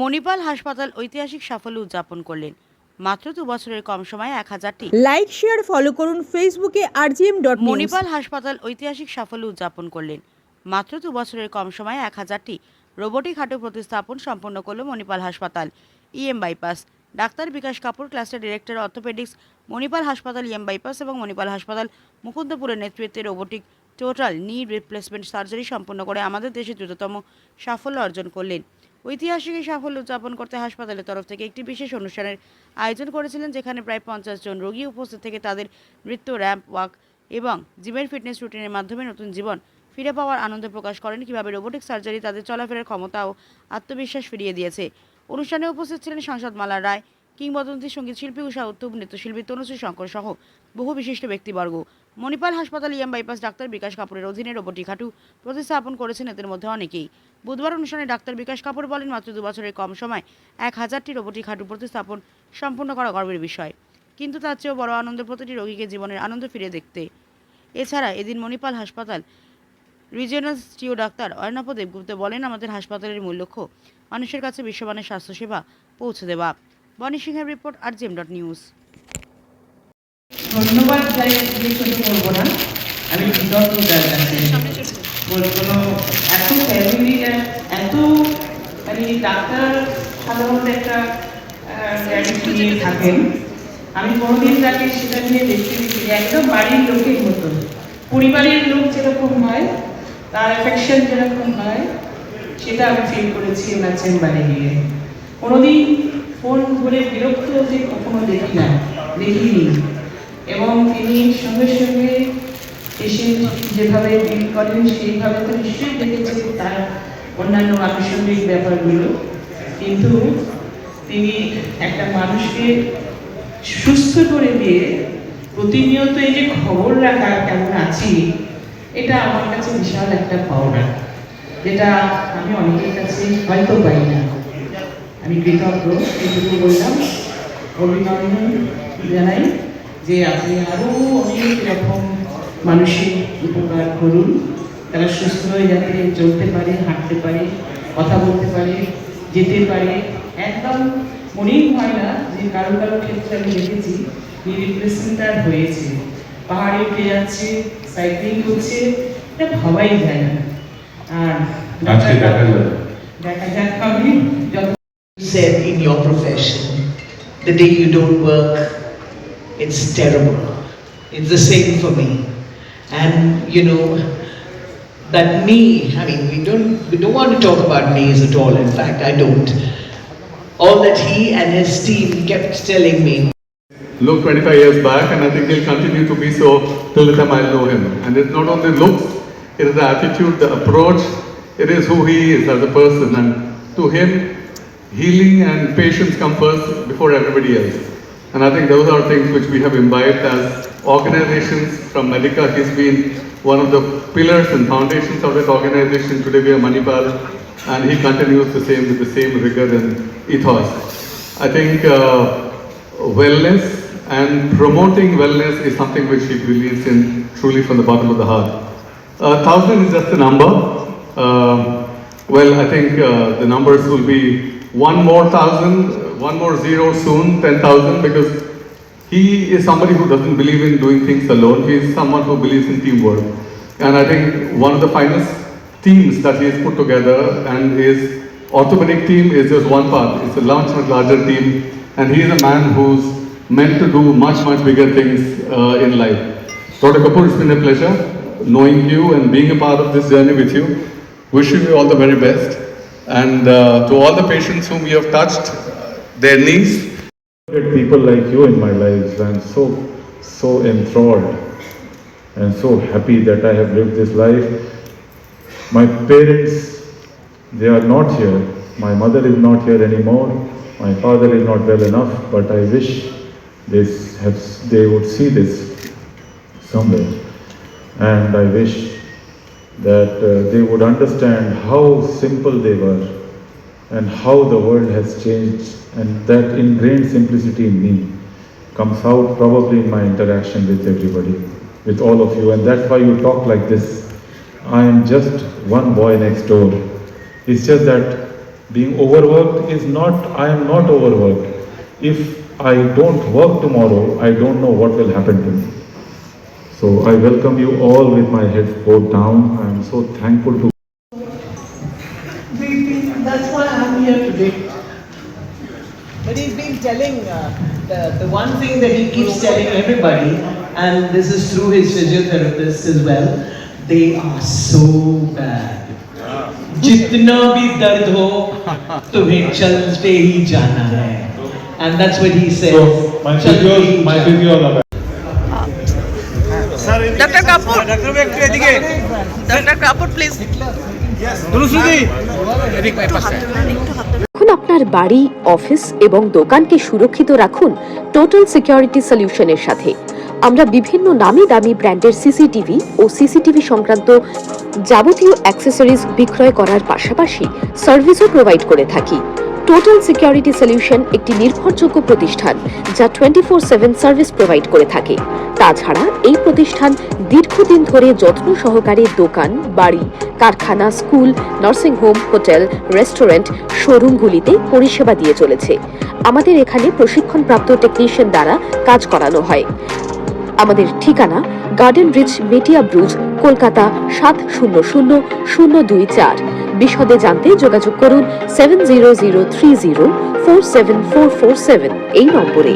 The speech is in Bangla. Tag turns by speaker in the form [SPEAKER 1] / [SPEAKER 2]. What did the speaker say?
[SPEAKER 1] মণিপাল হাসপাতাল ঐতিহাসিক সাফল্য উদযাপন করলেন। মাত্র 2 বছরের কম সময়ে 1000টি।
[SPEAKER 2] লাইক শেয়ার ফলো করুন ফেসবুকে RGM.news।
[SPEAKER 1] মণিপাল হাসপাতাল ঐতিহাসিক সাফল্য উদযাপন করলেন। মাত্র 2 বছরের কম সময়ে 1000টি রোবোটিক হাঁটু প্রতিস্থাপন সম্পন্ন করল মণিপাল হাসপাতাল EM bypass. Doctor Bikash Kapoor, cluster director orthopaedics, Manipal হাসপাতাল ইএম বাইপাস এবং মণিপাল হাসপাতাল মুকুন্দপুরের নেতৃত্বে robotic total knee replacement surgery সম্পন্ন করে আমাদের দেশে দ্রুততম সাফল্য অর্জন করলেন। ঐতিহাসিক এই সাফল্য উদযাপন করতে হাসপাতালের তরফ থেকে একটি বিশেষ অনুষ্ঠানের আয়োজন করেছিলেন, যেখানে প্রায় 50 জন রোগী উপস্থিত থেকে তাদের নৃত্য, র্যাম্প ওয়াক এবং জিমের ফিটনেস রুটিনের মাধ্যমে নতুন জীবন ফিরে পাওয়ার আনন্দ প্রকাশ করেন। কীভাবে রোবোটিক সার্জারি তাদের চলাফেরার ক্ষমতা ও আত্মবিশ্বাস ফিরিয়ে দিয়েছে। অনুষ্ঠানে উপস্থিত ছিলেন সাংসদ মালা রায়, কিংবদন্তি সঙ্গীত শিল্পী উষা উত্তুপ, নৃত্যশিল্পী তনুশ্রী শঙ্কর সহ বহু বিশিষ্ট ব্যক্তিবর্গ। মণিপাল হাসপাতাল ইএম বাইপাস ডাক্তার বিকাশ কাপুরের অধীনে রোবোটিক হাঁটু প্রতিস্থাপন করেছেন এদের মধ্যে অনেকেই। বুধবার অনুষ্ঠানে ডাক্তার বিকাশ কাপুর বলেন, মাত্র 2 বছরের কম সময় 1000টি রোবোটিক হাঁটু প্রতিস্থাপন সম্পূর্ণ করা গর্বের বিষয়, কিন্তু তার চেয়েও বড় আনন্দ প্রতিটি রোগীকে জীবনের আনন্দ ফিরে দেখতে। এছাড়া এদিন মণিপাল হাসপাতাল regional CEO doctor Arnab Debgupta বলেন, আমাদের হাসপাতালের মূল লক্ষ্য মানুষের কাছে বিশ্বমানের স্বাস্থ্যসেবা পৌঁছে দেওয়া। বনি সিংহের রিপোর্ট, RGM.news।
[SPEAKER 3] ধন্যবাদ যাই দিয়ে ছোট করবো না, আমি কৃতজ্ঞ তার কাছে। কোনো এত ফ্যামিলি এত মানে ডাক্তার সাধারণত একটা গ্যারেন্টি নিয়ে থাকেন। আমি কোনোদিন তাকে সেটা নিয়ে দেখতে দিচ্ছি একদম বাড়ির লোকের মতো, পরিবারের লোক যেরকম হয়, তার অ্যাফেকশন যেরকম হয়, সেটা আমি ফিল করেছি ওনার চেম্বারে গিয়ে। কোনোদিন ফোন ধরে বিরক্ত যে কখনো দেখিনি। এবং তিনি সঙ্গে সঙ্গে পেশেন্ট যেভাবে ডিল করেন সেইভাবে তো নিশ্চয়ই দেখেছেন তার অন্যান্য আনুষঙ্গিক ব্যাপারগুলো, কিন্তু তিনি একটা মানুষকে সুস্থ করে দিয়ে প্রতিনিয়ত এই যে খবর রাখা কেমন আছি, এটা আমার কাছে বিশাল একটা পাওনা, যেটা আমি অনেকের কাছে হয়তো পাই না। আমি কৃতজ্ঞ, এইটুকু বললাম। অভিনন্দন জানাই যে আপনি আরও অনেক রকম মানসিক উপকার করুন, তারা সুস্থ হয়ে যাতে চলতে পারে, হাঁটতে পারে, কথা বলতে পারে, যেতে পারে। একদম মনেই হয় না যে কারো কারো ক্ষেত্রে আমি দেখেছি রিপ্লেসমেন্ট হয়েছে, পাহাড়ে উঠে যাচ্ছে, সাইক্লিং করছে, এটা ভাবাই যায় না। আর দেখা যাক আমি যত
[SPEAKER 4] said in your profession, the day you don't work, it's terrible. It's the same for me. And you know, that knee, I mean, we don't want to talk about knees at all. In fact, I don't. All that he and his team kept telling me.
[SPEAKER 5] Look 25 years back, and I think he'll continue to be so till the time I know him. And it's not only looks, it is the attitude, the approach, it is who he is as a person. And to him, healing and patience come first before everybody else. And I think those are things which we have imbibed as organizations. From Medica, he's been one of the pillars and foundations of that organization. Today we are Manipal, and he continues the same with the same rigor and ethos. I think wellness and promoting wellness is something which he believes in truly from the bottom of the heart. 1,000 is just a number. Well, I think the numbers will be one more 1,000, one more zero soon, 10,000, because he is somebody who doesn't believe in doing things alone. He is someone who believes in teamwork. And I think one of the finest teams that he has put together, and his orthopedic team is just one part. It's a much larger team, and he is a man who's meant to do much bigger things in life. Dr. Kapoor, it's been a pleasure knowing you and being a part of this journey with you. Wishing you all the very best. And to all the patients whom you have touched their knees.
[SPEAKER 6] People like you in my life, I'm so enthralled and so happy that I have lived this life. My parents, they are not here. My mother is not here anymore. My father is not well enough, but I wish they would see this somewhere. And I wish that they would understand how simple they were and how the world has changed, and that ingrained simplicity in me comes out probably in my interaction with everybody, with all of you, and that's why you talk like this. I am just one boy next door. It's just that Being overworked is not, I am not overworked. If I don't work tomorrow, I don't know what will happen to me. So I welcome you all with my head bowed down. I am so thankful to
[SPEAKER 4] That's why I'm here today. But he's been telling the one thing that he keeps telling everybody, and this is through his physiotherapist as well, they are so bad. जितना भी दर्द हो तुम्हें चलते ही जाना है. And that's what he says.
[SPEAKER 6] So my physio are back.
[SPEAKER 1] Dr. Kapoor. Dr. Kapoor, please.
[SPEAKER 7] এখন আপনার বাড়ি, অফিস এবং দোকানকে সুরক্ষিত রাখুন টোটাল সিকিউরিটি সলিউশনের সাথে। আমরা বিভিন্ন নামি দামি ব্র্যান্ডের সিসিটিভি ও সিসিটিভি সংক্রান্ত যাবতীয় অ্যাক্সেসরিজ বিক্রয় করার পাশাপাশি সার্ভিসও প্রোভাইড করে থাকি। টোটাল সিকিউরিটি সলিউশন একটি নির্ভরযোগ্য প্রতিষ্ঠান যা 24/7 সার্ভিস প্রোভাইড করে থাকে। তাছাড়া এই প্রতিষ্ঠান দীর্ঘদিন ধরে যত্ন সহকারে দোকান, বাড়ি, কারখানা, school, nursing home, hotel, restaurant, শোরুমগুলিতে পরিষেবা দিয়ে চলেছে। আমাদের এখানে প্রশিক্ষণপ্রাপ্ত টেকনিশিয়ান দ্বারা কাজ করানো হয়। আমাদের ঠিকানা গার্ডেন রিচ, মেটিয়া ব্রুজ, কলকাতা 700024। বিশদে জানতে যোগাযোগ করুন 7003047447 এই নম্বরে।